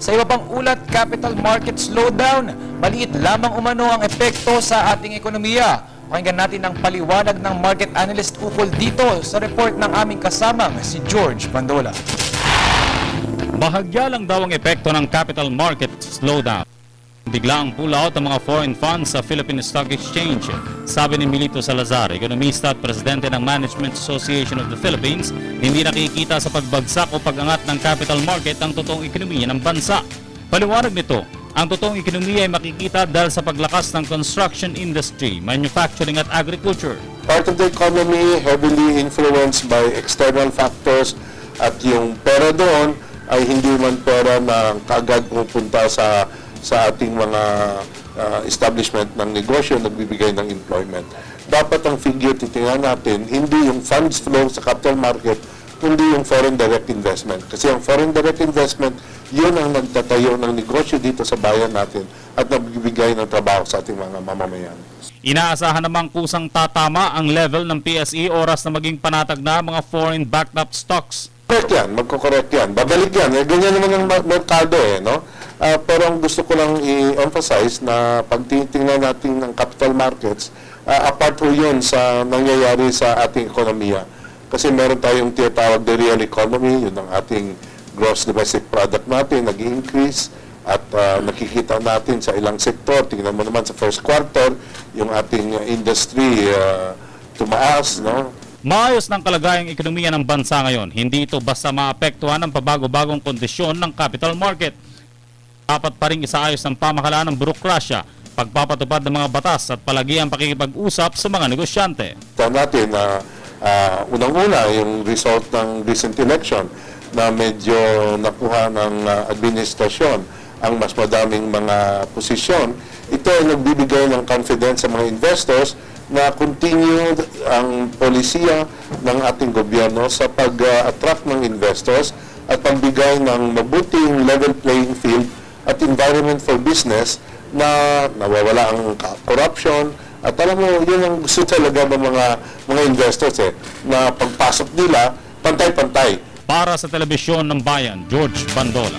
Sa iba pang ulat, capital market slowdown. Maliit lamang umano ang epekto sa ating ekonomiya. Pakinggan natin ang paliwanag ng market analyst ukol dito sa report ng aming kasamang si George Bandola. Bahagya lang daw ang epekto ng capital market slowdown. Biglang pull out ang mga foreign funds sa Philippine Stock Exchange. Sabi ni Milito Salazar, ekonomista at presidente ng Management Association of the Philippines, hindi nakikita sa pagbagsak o pag-angat ng capital market ang totoong ekonomiya ng bansa. Paliwanag nito, ang totoong ekonomiya ay makikita dahil sa paglakas ng construction industry, manufacturing at agriculture. Part of the economy heavily influenced by external factors at yung pera doon ay hindi man pera na kaagad pupunta sa ating mga establishment ng negosyo, nagbibigay ng employment. Dapat ang figure titingnan natin, hindi yung funds flow sa capital market, kundi yung foreign direct investment. Kasi ang foreign direct investment, yun ang nagtatayo ng negosyo dito sa bayan natin at nagbibigay ng trabaho sa ating mga mamamayan. Inaasahan namang kusang tatama ang level ng PSE oras na maging panatag na mga foreign backed up stocks. Correct yan, magko-correct yan. Babalik yan. Ganyan naman ang merkado no? Pero ang gusto ko lang i-emphasize na pag tinitingnan natin ng capital markets, apart po yun sa nangyayari sa ating ekonomiya. Kasi meron tayong tinatawag na real economy, yun ang ating gross domestic product natin, nag-increase at nakikita natin sa ilang sektor. Tingnan mo naman sa first quarter, yung ating industry tumaas, no? Maayos ng kalagayang ekonomiya ng bansa ngayon. Hindi ito basta maapektuhan ng pabago-bagong kondisyon ng capital market. Dapat pa rin isaayos ng pamahalaan ng burokrasya, pagpapatupad ng mga batas at palagi ang pakikipag-usap sa mga negosyante. Ito natin na unang-una yung result ng recent election na medyo nakuha ng administrasyon ang mas madaming mga posisyon. Ito ay nagbibigay ng confidence sa mga investors na continued ang polisiya ng ating gobyerno sa pag-attract ng investors at pagbigay ng mabuting level playing field at environment for business na nawawala ang corruption. At alam mo, yun ang gusto talaga ng mga investors na pagpasok nila, pantay-pantay. Para sa Telebisyon ng Bayan, George Bandola.